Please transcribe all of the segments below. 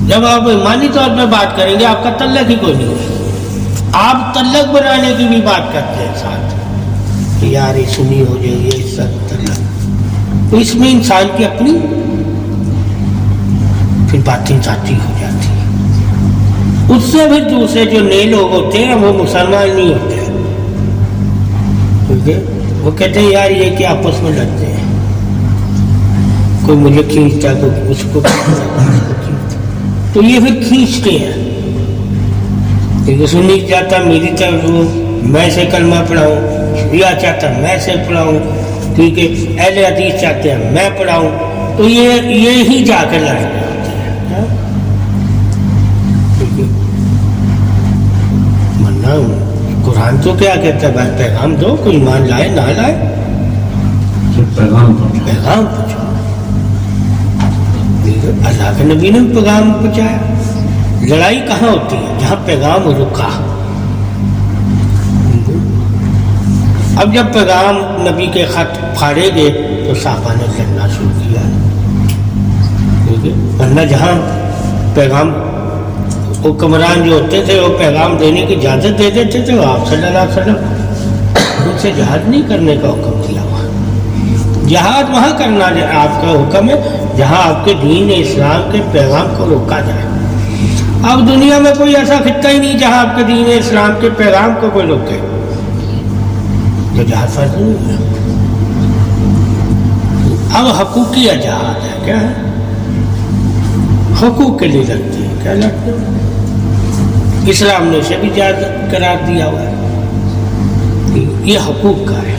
جب آپ ایمانی طور پہ بات کریں گے آپ کا تعلق ہی کوئی نہیں ہے. آپ تعلق بنانے کی بھی بات کرتے ہیں ساتھ کہ یار یہ سنی ہو جائے گی عزت تعلق، تو اس میں انسان کی اپنی پھر باتیں ذاتی ہو جاتی ہیں. اس سے پھر دوسرے جو نئے لوگ ہوتے ہیں وہ مسلمان نہیں ہوتے، کیونکہ وہ کہتے ہیں یار یہ کہ آپس میں لڑتے ہیں، کوئی مجھے کھینچتا کوئی اس کو کھینچتا، تو یہ پھر کھینچتے ہیں. کیونکہ سنی چاہتا میری طرف ہو میں سے کلمہ پڑھاؤں، شیعہ چاہتا میں سے پڑھاؤں، کیونکہ اہل حدیث چاہتے ہیں میں پڑھاؤں، تو یہی جا کر لڑائی ہوتی ہے. مرنا قرآن تو کیا کہتا ہے بھائی پیغام دو، کوئی ایمان لائے نہ لائے پیغام پہنچاؤ. اللہ کے نبی نے پیغام پہنچایا. لڑائی کہاں ہوتی ہے؟ جہاں پیغام رکا. اب جب پیغام نبی کے خط پھاڑے گئے تو صحابہ نے لڑنا شروع کیا. ورنہ جہاں پیغام حکمران جو ہوتے تھے وہ پیغام دینے کی اجازت دے دیتے تھے، آپ صلی اللہ علیہ وسلم ان سے جہاد نہیں کرنے کا حکم دیا ہوا. جہاد وہاں کرنا آپ کا حکم ہے جہاں آپ کے دین اسلام کے پیغام کو روکا جائے. اب دنیا میں کوئی ایسا خطہ ہی نہیں جہاں آپ کے دین اسلام کے پیغام کو کوئی روکے، جو جہاد فرض نہیں ہے. اب حقوقی جہاد ہے، کیا ہے؟ حقوق کے لیے لڑتے ہیں. کیا لڑتے ہیں؟ اسلام نے اسے بھی جہاد قرار دیا ہوا ہے. یہ حقوق کا ہے.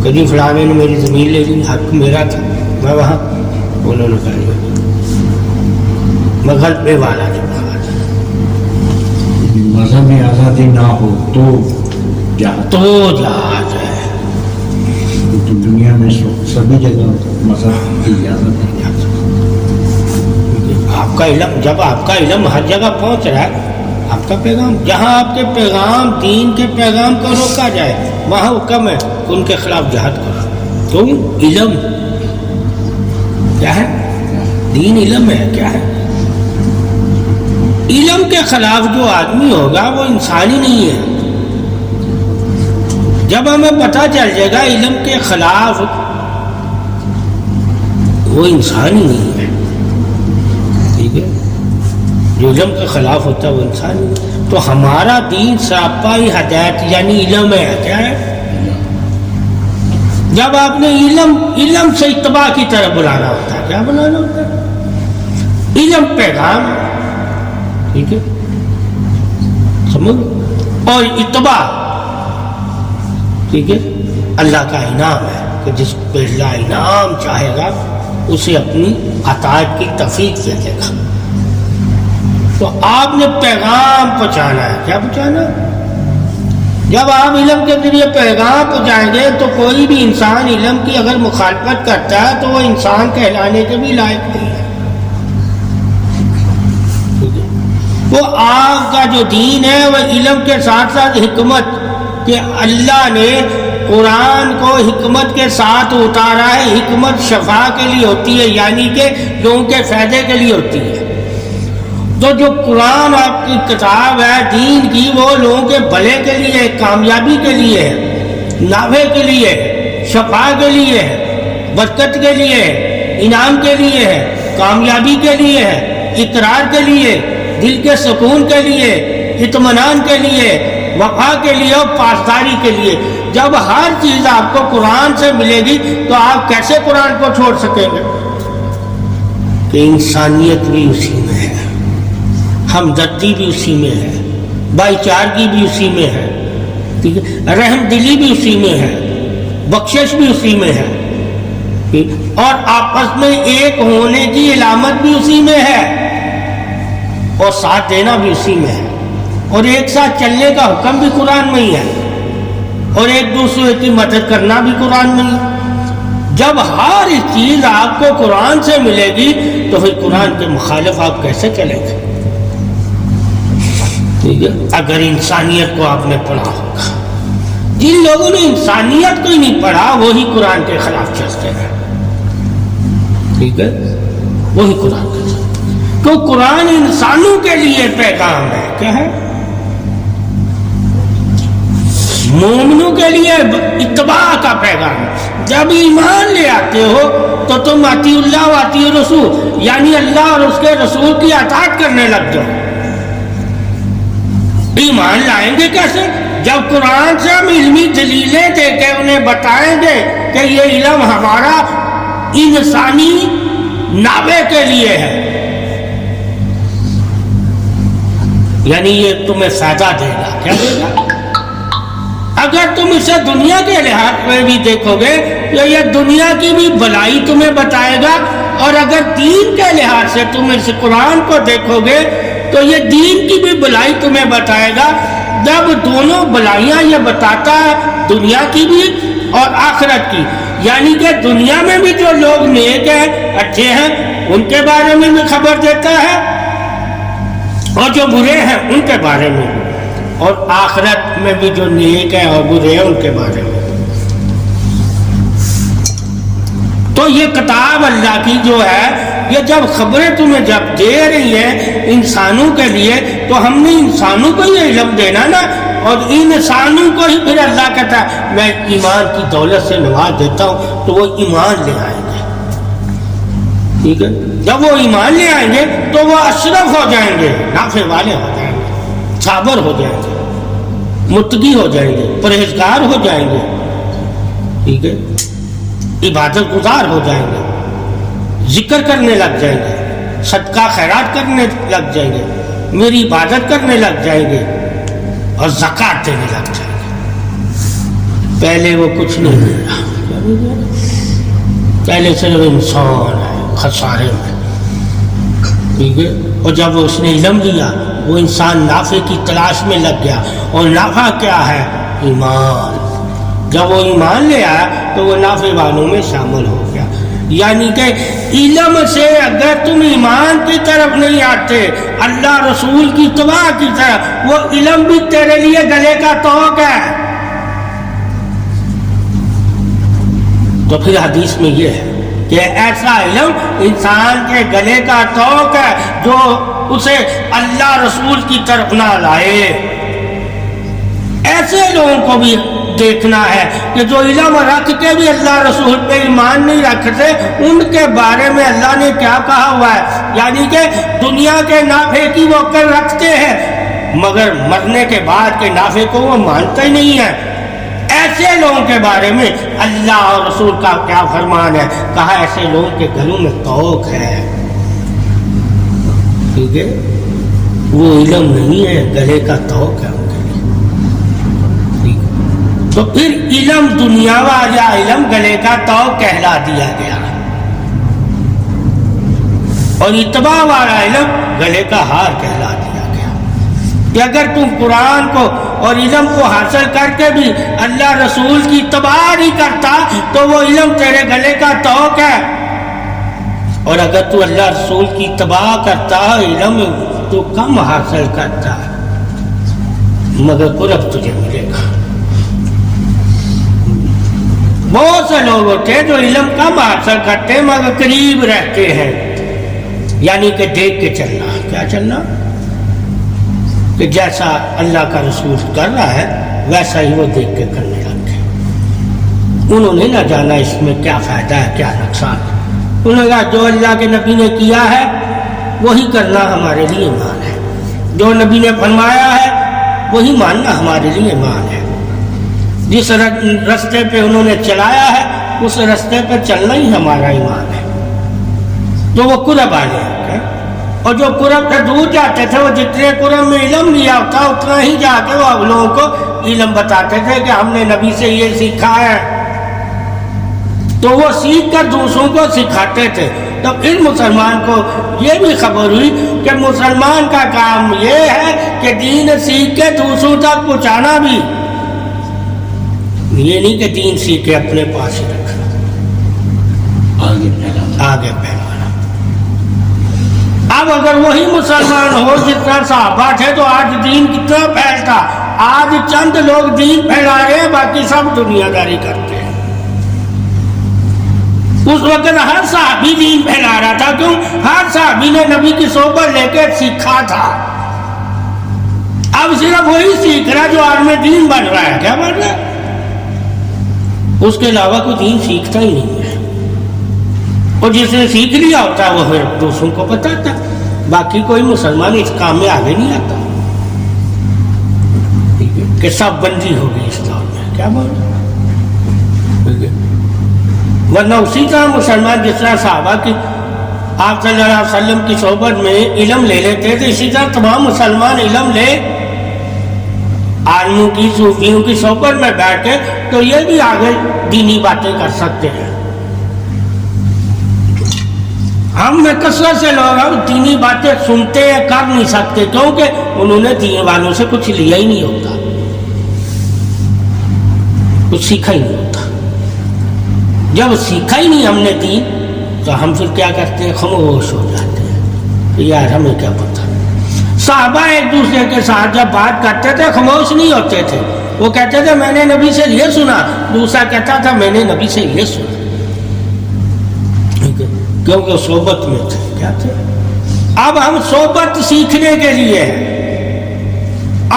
کبھی فلانے نے میری زمین لے لی، حق میرا تھا، میں وہاں، انہوں نے کہا میں غلبے والا نہیں بنا. مذہبی آزادی نہ ہو تو جہاد ہے. تو دنیا میں سبھی جگہ مذہب کی اجازت ہے. آپ کا علم، جب آپ کا علم ہر جگہ پہنچ رہا ہے، آپ کا پیغام، جہاں آپ کے پیغام دین کے پیغام کو روکا جائے وہاں حکم ہے ان کے خلاف جہاد کرو. تو علم کیا ہے؟ دین علم ہے. کیا ہے؟ علم کے خلاف جو آدمی ہوگا وہ انسان ہی نہیں ہے. جب ہمیں پتہ چل جائے گا علم کے خلاف، وہ انسان ہی نہیں ہے. ٹھیک ہے؟ جو علم کے خلاف ہوتا ہے وہ انسان ہی نہیں. تو ہمارا دین سراپائی ہدایت یعنی علم ہے. کیا ہے؟ جب آپ نے علم سے اتباع کی طرف بلانا ہوتا ہے. کیا بلانا ہوتا ہے؟ علم پیغام. ٹھیک ہے؟ سمجھ؟ اور اتباع ٹھیک ہے اللہ کا انعام ہے کہ جس پہ اللہ انعام چاہے گا اسے اپنی عطاعت کی توفیق دے گا. تو آپ نے پیغام پہنچانا ہے. کیا پہنچانا؟ جب آپ علم کے ذریعے پیغام پہنچائیں گے تو کوئی بھی انسان علم کی اگر مخالفت کرتا ہے تو وہ انسان کہلانے کے بھی لائق نہیں ہے. وہ آپ کا جو دین ہے وہ علم کے ساتھ ساتھ حکمت، کہ اللہ نے قرآن کو حکمت کے ساتھ اتارا ہے. حکمت شفا کے لیے ہوتی ہے، یعنی کہ لوگوں کے فائدے کے لیے ہوتی ہے. تو جو قرآن آپ کی کتاب ہے دین کی، وہ لوگوں کے بھلے کے لیے، کامیابی کے لیے، نافع کے لیے، شفا کے لیے، برکت کے لیے، انعام کے لیے ہے، کامیابی کے لیے ہے، اقرار کے لیے، دل کے سکون کے لیے، اطمینان کے لیے، وفا کے لیے اور پاسداری کے لیے. جب ہر چیز آپ کو قرآن سے ملے گی تو آپ کیسے قرآن کو چھوڑ سکیں گے؟ کہ انسانیت بھی اسی میں ہے، ہمدردی بھی اسی میں ہے، بھائی چارگی بھی اسی میں ہے، ٹھیک ہے، رحم دلی بھی اسی میں ہے، بخشش بھی اسی میں ہے، اور آپس میں ایک ہونے کی علامت بھی اسی میں ہے، اور ساتھ دینا بھی اسی میں ہے، اور ایک ساتھ چلنے کا حکم بھی قرآن میں ہی ہے، اور ایک دوسرے کی مدد کرنا بھی قرآن میں ہی ہے. جب ہر چیز آپ کو قرآن سے ملے گی تو پھر قرآن کے مخالف آپ کیسے چلیں گے؟ ٹھیک ہے، اگر انسانیت کو آپ نے پڑھا ہوگا. جن لوگوں نے انسانیت کو ہی نہیں پڑھا وہی قرآن کے خلاف چلتے ہیں. ٹھیک ہے، وہی قرآن کے خلاف. تو قرآن انسانوں کے لیے پیغام ہے. کیا ہے؟ مومنوں کے لیے اتباع کا پیغام. جب ایمان لے آتے ہو تو تم اطیع اللہ و اطیع الرسول، یعنی اللہ اور اس کے رسول کی اطاعت کرنے لگ جاؤ. ایمان لائیں گے کیسے؟ جب قرآن سے ہم علمی دلیلیں دے کے انہیں بتائیں گے کہ یہ علم ہمارا انسانی نافع کے لیے ہے، یعنی یہ تمہیں فائدہ دے گا. کیا دے گا؟ اگر تم اسے دنیا کے لحاظ میں بھی دیکھو گے تو یہ دنیا کی بھی بھلائی تمہیں بتائے گا، اور اگر دین کے لحاظ سے تم اس قرآن کو دیکھو گے تو یہ دین کی بھی بھلائی تمہیں بتائے گا. جب دونوں بھلائیاں یہ بتاتا ہے، دنیا کی بھی اور آخرت کی، یعنی کہ دنیا میں بھی جو لوگ نیک ہیں، اچھے ہیں، ان کے بارے میں بھی خبر دیتا ہے، اور جو برے ہیں ان کے بارے میں بھی، اور آخرت میں بھی جو نیک ہیں اور برے ہیں ان کے بارے میں. تو یہ کتاب اللہ کی جو ہے، یہ جب خبریں تمہیں جب دے رہی ہیں انسانوں کے لیے، تو ہم نے انسانوں کو یہ علم دینا نا، اور انسانوں کو ہی پھر اللہ کہتا ہے میں ایمان کی دولت سے نواز دیتا ہوں، تو وہ ایمان لے آئیں گے. ٹھیک ہے؟ جب وہ ایمان لے آئیں گے تو وہ اشرف ہو جائیں گے، نافع والے ہو جائیں گے، صابر ہو جائیں گے، متقی ہو جائیں گے، پرہیزگار ہو جائیں گے. ٹھیک ہے؟ عبادت گزار ہو جائیں گے، ذکر کرنے لگ جائیں گے، صدقہ خیرات کرنے لگ جائیں گے، میری عبادت کرنے لگ جائیں گے، اور زکوٰۃ دینے لگ جائیں گے. پہلے وہ کچھ نہیں دیا، پہلے صرف انسان ہے خسارے میں. ٹھیک ہے؟ اور جب اس نے علم لیا، وہ انسان نافع کی تلاش میں لگ گیا، اور نافع کیا ہے؟ ایمان. جب وہ ایمان لے آیا تو وہ نافع والوں میں شامل ہو گیا. یعنی کہ علم سے اگر تم ایمان کی طرف نہیں آتے، اللہ رسول کی اتباع کی طرف، وہ علم بھی تیرے لیے گلے کا توق ہے. تو پھر حدیث میں یہ ہے کہ ایسا علم انسان کے گلے کا توق ہے جو اسے اللہ رسول کی طرف نہ لائے. ایسے لوگوں کو بھی دیکھنا ہے کہ جو علم رکھ کے بھی اللہ رسول پہ ایمان نہیں رکھتے، ان کے بارے میں اللہ نے کیا کہا ہوا ہے. یعنی کہ دنیا کے نافع کی وہ کر رکھتے ہیں، مگر مرنے کے بعد کے نافع کو وہ مانتے ہی نہیں ہیں. ایسے لوگوں کے بارے میں اللہ اور رسول کا کیا فرمان ہے؟ کہا ایسے لوگوں کے گلوں میں توق ہے. ٹھیک ہے؟ وہ علم نہیں ہے، گلے کا توق ہے ان کے لیے. ٹھیک ہے؟ تو پھر علم دنیا والا علم گلے کا توق کہلا دیا گیا، اور اتباع والا علم گلے کا ہار کہلا دیا گیا. کہ اگر تم قرآن کو اور علم کو حاصل کر کے بھی اللہ رسول کی اتباع نہیں کرتا تو وہ علم تیرے گلے کا توق ہے. اور اگر تو اللہ رسول کی اتباع کرتا ہے، علم تو کم حاصل کرتا ہے، مگر قرب تجھے ملے گا. بہت سے لوگ ہوتے ہیں جو علم کم حاصل کرتے ہیں مگر قریب رہتے ہیں، یعنی کہ دیکھ کے چلنا. کیا چلنا؟ کہ جیسا اللہ کا رسول کر رہا ہے ویسا ہی وہ دیکھ کے کرنے لگ گئے. انہوں نے نہ جانا اس میں کیا فائدہ ہے کیا نقصان ہے. انہوں نے کہا جو اللہ کے نبی نے کیا ہے وہی کرنا ہمارے لیے ایمان ہے، جو نبی نے فرمایا ہے وہی ماننا ہمارے لیے ایمان ہے. جس رستے پہ انہوں نے چلایا ہے اس رستے پہ چلنا ہی ہمارا ایمان ہے. تو وہ قرب آ گئے، اور جو قرب سے دور جاتے تھے وہ جتنے قرب میں علم لیا ہوتا اتنا ہی جا کے وہ لوگوں کو علم بتاتے تھے کہ ہم نے نبی سے یہ سیکھا ہے. تو وہ سیکھ کر دوسروں کو سکھاتے تھے. تو پھر مسلمان کو یہ بھی خبر ہوئی کہ مسلمان کا کام یہ ہے کہ دین سیکھ کے دوسروں تک پہنچانا بھی، یہ نہیں کہ دین سیکھ کے اپنے پاس ہی رکھنا، آگے پھیلانا. اب اگر وہی مسلمان ہو جتنا صحابہ تھے تو آج دین کتنا پھیلتا. آج چند لوگ دین پھیلا رہے ہیں، باقی سب دنیا داری کرتے ہیں. اس وقت ہر صحابی دین پھیلا رہا تھا. کیوں؟ ہر صحابی صحابی نے نبی کی صحبت لے کے سیکھا تھا، اب صرف وہی سیکھ رہا جو عالم دین بن رہا ہے. کیا بن رہا ہے؟ اس کے علاوہ کوئی دین سیکھتا ہی نہیں ہے. اور جس نے سیکھ لیا ہوتا ہے وہ پھر دوسروں کو بتاتا. باقی کوئی مسلمان اس کام میں آگے نہیں آتا کہ سب بندی ہوگی اس دور میں. کیا بول رہا؟ ورنہ اسی طرح مسلمان جس طرح صحابہ کی آپ صلی اللہ علیہ وسلم کی صحبت میں علم لے لیتے تھے، اسی طرح تمام مسلمان علم لے عالموں کی، صوفیوں کی صحبت میں بیٹھ کے تو یہ بھی آگے دینی باتیں کر سکتے ہیں. ہم میں کثرت سے لوگ ہیں دینی باتیں سنتے ہیں، کر نہیں سکتے کیونکہ انہوں نے دین والوں سے کچھ لیا ہی نہیں ہوتا، کچھ سیکھا ہی نہیں ہوتا. جب سیکھا ہی نہیں ہم نے دین تو ہم پھر کیا کرتے ہیں؟ خاموش ہو جاتے ہیں کہ یار ہمیں کیا پتا. صحابہ ایک دوسرے کے ساتھ جب بات کرتے تھے خاموش نہیں ہوتے تھے. وہ کہتے تھے میں نے نبی سے یہ سنا، دوسرا کہتا تھا میں نے نبی سے یہ سنا، کیونکہ صحبت میں تھے. کیا تھے؟ اب ہم صحبت سیکھنے کے لیے ہیں.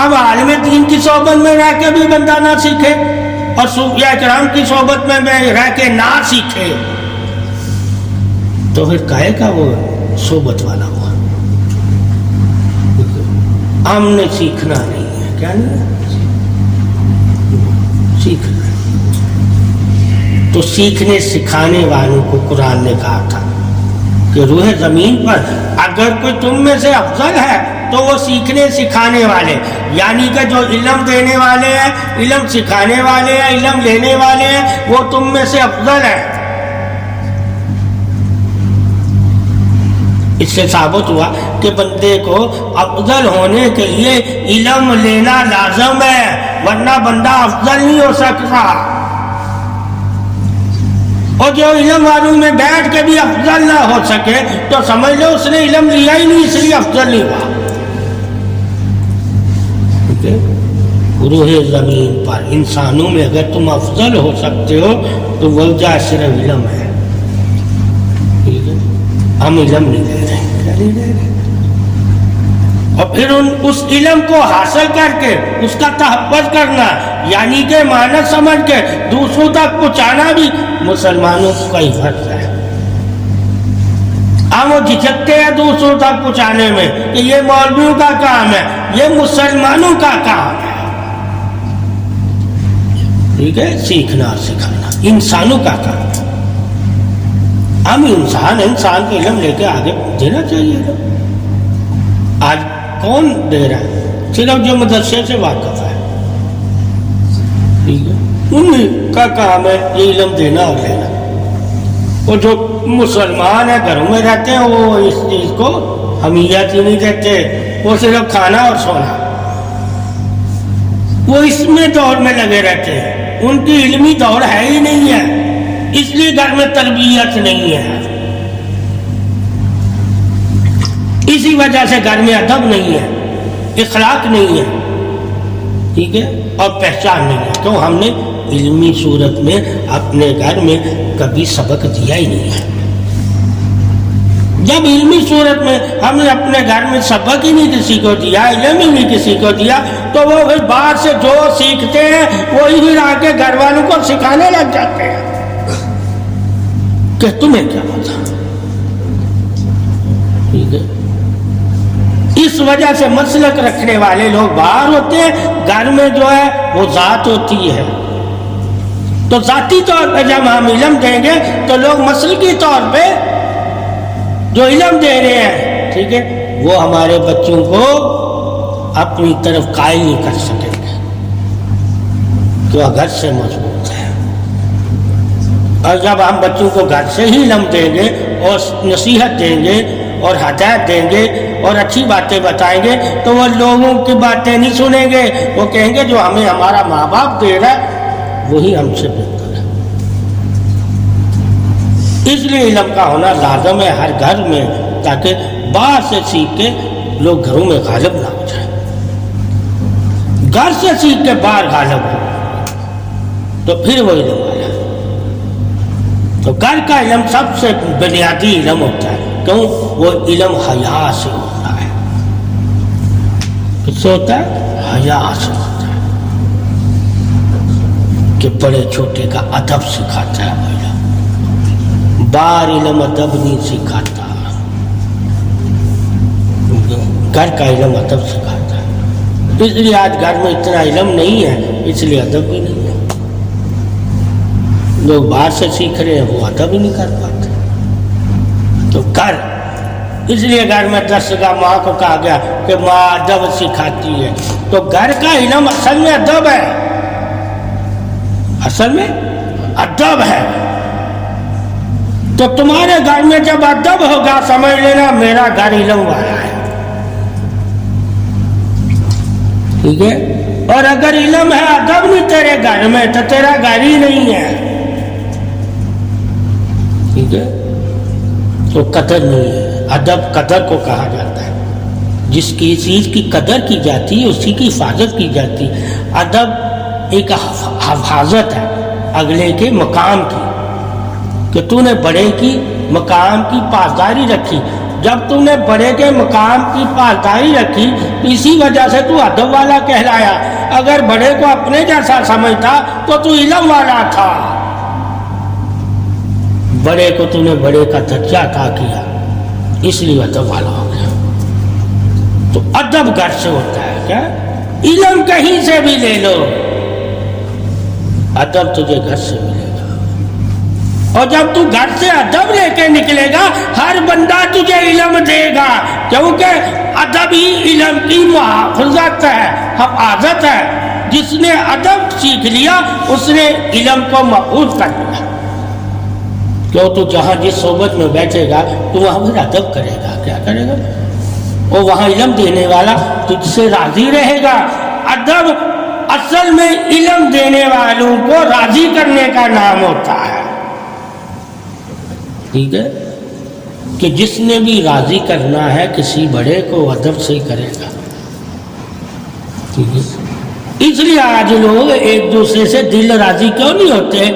اب عالم دین کی صحبت میں رہ کے بھی بندہ نہ سیکھے اور صوفیاء کرام کی صحبت میں رہ کے نہ سیکھے تو پھر کہے کا وہ صحبت والا ہوا. ہم نے سیکھنا نہیں ہے. کیا نہیں ہے؟ سیکھنا. تو سیکھنے سکھانے والوں کو قرآن نے کہا تھا کہ روح زمین پر اگر کوئی تم میں سے افضل ہے تو وہ سیکھنے سکھانے والے، یعنی کہ جو علم دینے والے ہیں، علم سکھانے والے ہیں، علم لینے والے ہیں، وہ تم میں سے افضل ہے. اس سے ثابت ہوا کہ بندے کو افضل ہونے کے لیے علم لینا لازم ہے، ورنہ بندہ افضل نہیں ہو سکتا. اور جو علم والوں میں بیٹھ کے بھی افضل نہ ہو سکے تو سمجھ لو اس نے علم لیا ہی نہیں، اس لیے افضل نہیں ہوا. روح زمین پر انسانوں میں اگر تم افضل ہو سکتے ہو تو وجہ صرف علم ہے. ہم علم نہیں لے رہے. اور پھر اس علم کو حاصل کر کے اس کا تحفظ کرنا، یعنی کہ معنی سمجھ کے دوسروں تک پہنچانا بھی مسلمانوں کا ہی فرض ہے. ہم وہ جھجکتے ہیں دوسروں تک پہنچانے میں کہ یہ مولویوں کا کام ہے، یہ مسلمانوں کا کام ہے. ٹھیک ہے؟ سیکھنا اور سکھانا انسانوں کا کام ہے. ہم انسان کے علم لے کے آگے دینا چاہیے. آج کون دے رہا ہے؟ صرف جو مدرسے سے واقف ہے. ٹھیک ہے؟ انہیں کا کام ہے یہ علم دینا اور لینا. اور جو مسلمان ہیں گھروں میں رہتے ہیں وہ اس چیز کو اہمیت ہی نہیں دیتے، وہ صرف کھانا اور سونا، وہ اس میں دور میں لگے رہتے ہیں. ان کی علمی دور ہے ہی نہیں ہے، اس لیے گھر میں تربیت نہیں ہے. اسی وجہ سے گھر میں ادب نہیں ہے، اخلاق نہیں ہے. ٹھیک ہے؟ اور پہچان نہیں ہے. تو ہم نے علمی صورت میں اپنے گھر میں کبھی سبق دیا ہی نہیں ہے. جب علمی صورت میں ہم نے اپنے گھر میں سبق ہی نہیں کسی کو دیا، علم ہی نہیں کسی کو دیا، تو وہ پھر باہر سے جو سیکھتے ہیں وہی پھر آ کے گھر والوں کو سکھانے لگ جاتے ہیں کہ تمہیں کیا پتا. ٹھیک ہے؟ اس وجہ سے مسلک رکھنے والے لوگ باہر ہوتے ہیں، گھر میں جو ہے وہ ذات ہوتی ہے. تو ذاتی طور پہ جب ہم علم دیں گے تو لوگ مسلکی طور پہ جو علم دے رہے ہیں، ٹھیک ہے، وہ ہمارے بچوں کو اپنی طرف قائل نہیں کر سکیں گے کہ وہ گھر سے مضبوط ہے. اور جب ہم بچوں کو گھر سے ہی علم دیں گے اور نصیحت دیں گے اور ہدایت دیں گے اور اچھی باتیں بتائیں گے تو وہ لوگوں کی باتیں نہیں سنیں گے، وہ کہیں گے جو ہمیں ہمارا ماں باپ دے رہا ہے وہی ہم سے بہتر ہے. اس لیے علم کا ہونا لازم ہے ہر گھر میں، تاکہ باہر سے سیکھ کے لوگ گھروں میں غالب نہ ہو جائیں. گھر سے سیکھ کے باہر غالب ہو تو پھر وہ علم آیا. تو گھر کا علم سب سے بنیادی علم ہوتا ہے. کیوں؟ وہ علم حیا سے ہوتا ہے. کس سے ہوتا ہے؟ حیا سے ہوتا ہے. کہ بڑے چھوٹے کا ادب سکھاتا ہے وہ علم. بار علم ادب نہیں سکھاتا، گھر کا علم ادب سکھاتا ہے. اس لیے آج گھر میں اتنا علم نہیں ہے، اس لیے ادب بھی نہیں ہے. لوگ باہر سے سیکھ رہے ہیں، وہ ادب ہی نہیں کر پاتے. تو گھر، اس لیے گھر میں درسگاہ ماں کو کہا گیا کہ ماں ادب سکھاتی ہے. تو گھر کا علم اصل میں ادب ہے، اصل میں ادب ہے. تو تمہارے گھر میں جب ادب ہوگا سمجھ لینا میرا گھر علم والا ہے. ٹھیک ہے؟ اور اگر علم ہے ادب نہیں تیرے گھر میں تو تیرا گھر ہی نہیں ہے. ٹھیک ہے؟ تو قدر نہیں ہے. ادب قدر کو کہا جاتا ہے. جس کی چیز کی قدر کی جاتی ہے اسی کی حفاظت کی جاتی ہے. ادب ایک حفاظت ہے اگلے کے مقام کی، کہ تو نے بڑے کی مقام کی پاسداری رکھی. جب تم نے بڑے کے مقام کی پاسداری رکھی اسی وجہ سے تو ادب والا کہلایا. اگر بڑے کو اپنے جیسا سمجھتا تو علم والا تھا. بڑے کو تو نے بڑے کا درجہ عطا کیا، اس لیے ادب والا ہو گیا. تو ادب گھر سے ہوتا ہے. کیا علم کہیں سے بھی لے لو، ادب تجھے گھر سے ملے گا. اور جب تو گھر سے ادب لے کے نکلے گا ہر بندہ تجھے علم دے گا، کیونکہ ادب ہی علم کی محافظت ہے، حفاظت ہے. جس نے ادب سیکھ لیا اس نے علم کو محفوظ کر لیا. کیوں؟ تو جہاں جس صحبت میں بیٹھے گا تو وہاں پھر ادب کرے گا. کیا کرے گا؟ اور وہاں علم دینے والا تجھ سے راضی رہے گا. ادب اصل میں علم دینے والوں کو راضی کرنے کا نام ہوتا ہے. ٹھیک ہے؟ کہ جس نے بھی راضی کرنا ہے کسی بڑے کو ادب سے ہی کرے گا. ٹھیک ہے؟ اس لیے آج لوگ ایک دوسرے سے دل راضی کیوں نہیں ہوتے؟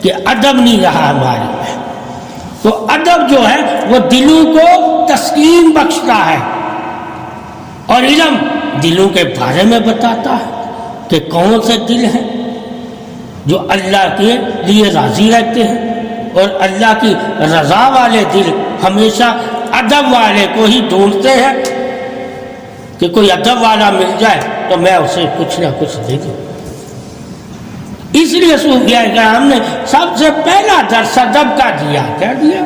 کہ ادب نہیں رہا ہمارے میں. تو ادب جو ہے وہ دلوں کو تسکین بخشتا ہے، اور علم دلوں کے بارے میں بتاتا ہے کہ کون سے دل ہیں جو اللہ کے لیے راضی رہتے ہیں. اور اللہ کی رضا والے دل ہمیشہ ادب والے کو ہی ڈھونڈتے ہیں کہ کوئی ادب والا مل جائے تو میں اسے کچھ نہ کچھ دے دوں. اس لیے صوفیہ کرام نے سب سے پہلا درس ادب کا دیا. کیا دیا؟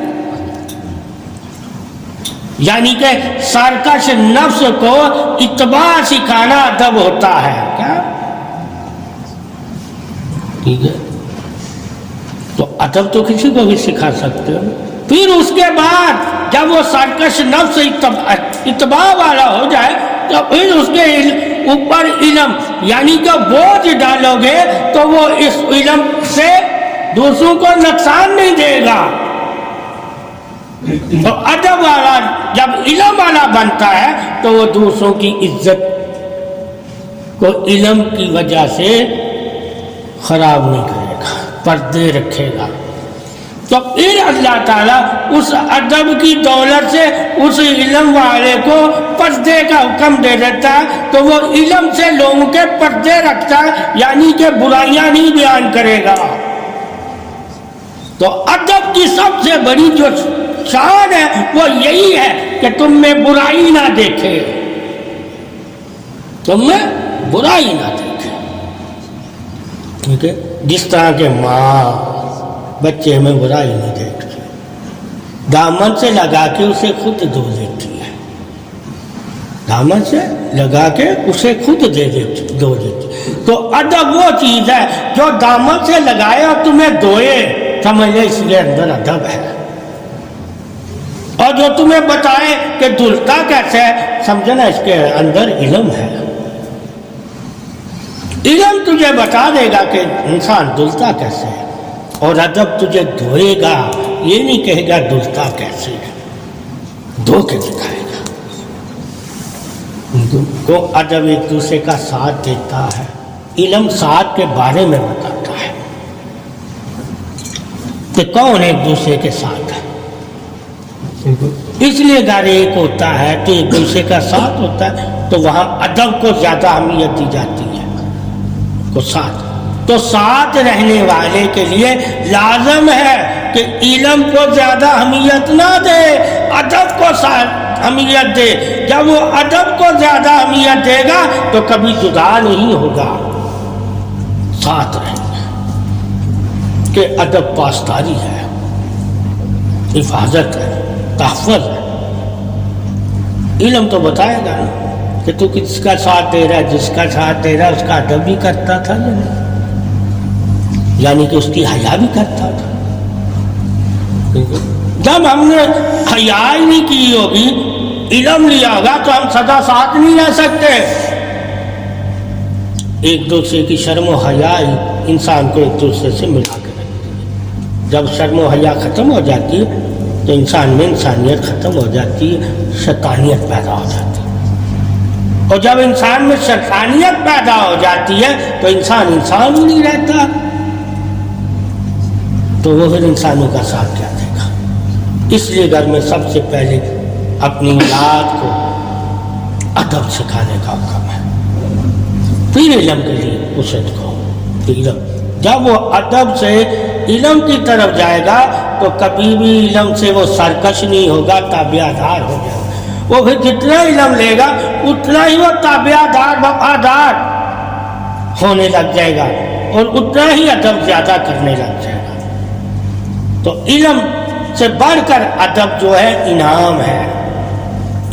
یعنی کہ سرکش نفس کو اتباع سکھانا ادب ہوتا ہے. کیا؟ ٹھیک ہے؟ تو ادب تو کسی کو بھی سکھا سکتے ہو. پھر اس کے بعد جب وہ سرکش نفس اتباع والا ہو جائے تو پھر اس کے اوپر علم یعنی کہ بوجھ ڈالو گے تو وہ اس علم سے دوسروں کو نقصان نہیں دے گا. تو ادب والا جب علم والا بنتا ہے تو وہ دوسروں کی عزت کو علم کی وجہ سے خراب نہیں کرے گا، پردے رکھے گا. تو پھر اللہ تعالیٰ اس ادب کی دولت سے اس علم والے کو پردے کا حکم دے دیتا ہے. تو وہ علم سے لوگوں کے پردے رکھتا ہے، یعنی کہ برائیاں نہیں بیان کرے گا. تو ادب کی سب سے بڑی جو شان ہے وہ یہی ہے کہ تم میں برائی نہ دیکھے، تم میں برائی نہ دیکھے. ٹھیک ہے؟ جس طرح کے ماں بچے میں برائی نہیں دیکھتی، دامن سے لگا کے اسے خود دھو دیتی ہے. دامن سے لگا کے اسے خود دھو دیتی. تو ادب وہ چیز ہے جو دامن سے لگائے اور تمہیں دھوئے، سمجھ لے اس کے اندر ادب ہے. اور جو تمہیں بتائے کہ دھلتا کیسے ہے، سمجھنا اس کے اندر علم ہے. علم تجھے بتا دے گا کہ انسان دھلتا کیسے ہے، اور ادب تجھے دھوئے گا، یہ نہیں کہے گا دھلتا کیسے ہے، دھو کے دکھائے گا. تو ادب ایک دوسرے کا ساتھ دیتا ہے، علم ساتھ کے بارے میں بتاتا ہے کہ کون ایک دوسرے کے ساتھ ہے. اس لیے اگر ایک ہوتا ہے تو ایک دوسرے کا ساتھ ہوتا ہے تو وہاں ادب کو زیادہ اہمیت دی جاتی ہے کو ساتھ. تو ساتھ رہنے والے کے لیے لازم ہے کہ علم کو زیادہ اہمیت نہ دے، ادب کو اہمیت دے. جب وہ ادب کو زیادہ اہمیت دے گا تو کبھی جدا نہیں ہوگا، ساتھ رہے گا. کہ ادب پاسداری ہے، حفاظت ہے، تحفظ ہے. علم تو بتائے گا نا کہ تو کس کا ساتھ دے رہا ہے، جس کا ساتھ دے رہا ہے اس کا ادب بھی کرتا تھا یا نہیں، یعنی کہ اس کی حیا بھی کرتا تھا. جب ہم نے حیا ہی نہیں کی ہوگی، علم لیا ہوگا تو ہم سدا ساتھ نہیں رہ سکتے. ایک دوسرے کی شرم و حیا انسان کو ایک دوسرے سے ملا کے رکھتی ہے. جب شرم و حیا ختم ہو جاتی ہے تو انسان میں انسانیت ختم ہو جاتی ہے، شیطانیت پیدا ہو جاتی ہے. اور جب انسان میں شیطانیت پیدا ہو جاتی ہے تو انسان انسان ہی نہیں رہتا. تو وہ پھر انسانوں کا ساتھ کیا دے گا؟ اس لیے گھر میں سب سے پہلے اپنی اولاد کو ادب سکھانے کا حکم ہے، پھر علم کے لیے وسعت کو. علم جب وہ ادب سے علم کی طرف جائے گا تو کبھی بھی علم سے وہ سرکش نہیں ہوگا، تابعہ دار ہو جائے گا. وہ پھر جتنا علم لے گا اتنا ہی وہ تابعہ دار وفادار ہونے لگ جائے گا اور اتنا ہی ادب زیادہ کرنے لگ جائے گا. تو علم سے بڑھ کر ادب جو ہے انعام ہے.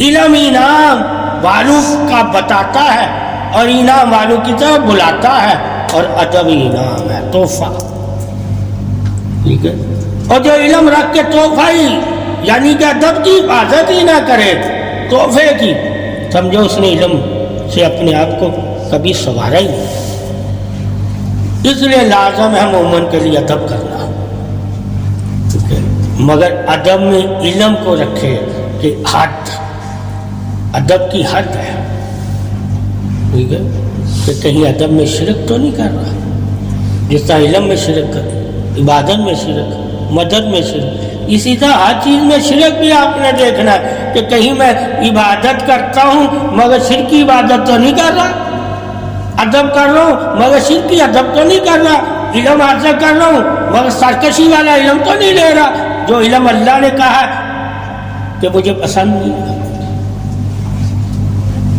علم انعام والوں کا بتاتا ہے اور انعام والوں کی طرف بلاتا ہے، اور ادب انعام ہے، تحفہ. ٹھیک ہے. اور جو علم رکھ کے تحفہ ہی یعنی کہ ادب کی حفاظت ہی نہ کرے، تحفے کی، سمجھو اس نے علم سے اپنے آپ کو کبھی سنوارا ہی نہیں. اس لیے لازم ہے مومن کے لیے ادب کرنا، مگر ادب میں علم کو رکھے کہ حد، ادب کی حد ہے. ٹھیک ہے کہ کہیں ادب میں شرک تو نہیں کر رہا، جس طرح علم میں شرک کر، عبادت میں شرک، مدد میں شرک. اسی طرح ہر چیز میں شرک بھی آپ نے دیکھنا ہے کہ کہیں میں عبادت کرتا ہوں مگر شرک کی عبادت تو نہیں کر رہا، ادب کر رہا ہوں مگر شرک کی ادب تو نہیں کر رہا، علم حاصل کر رہا ہوں مگر سرکشی والا علم تو نہیں لے رہا. جو علم اللہ نے کہا کہ مجھے پسند نہیں،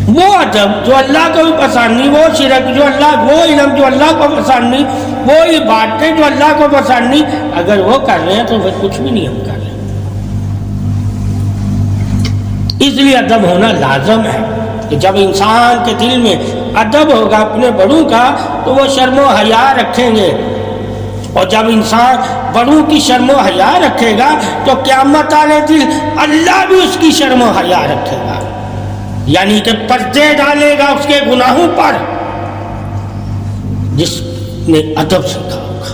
وہ ادب جو اللہ کو بھی پسند نہیں، وہ شرک جو اللہ، وہ علم جو اللہ کو پسند نہیں، وہ عبادتیں جو اللہ کو پسند نہیں، اگر وہ کر رہے ہیں تو پھر کچھ بھی نہیں ہم کر رہے. اس لیے ادب ہونا لازم ہے کہ جب انسان کے دل میں ادب ہوگا اپنے بڑوں کا تو وہ شرم و حیا رکھیں گے. اور جب انسان بڑوں کی شرم و حیا رکھے گا تو قیامت والے دن اللہ بھی اس کی شرم و حیا رکھے گا، یعنی کہ پردے ڈالے گا اس کے گناہوں پر جس نے ادب سیکھا ہوگا.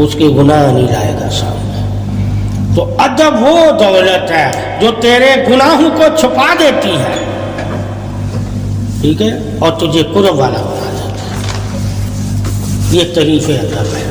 اس کے گناہ نہیں لائے گا سامنے. تو ادب وہ دولت ہے جو تیرے گناہوں کو چھپا دیتی ہے، ٹھیک ہے، اور تجھے قرب والا بنا دیتی ہے. یہ تعریف ادب ہے.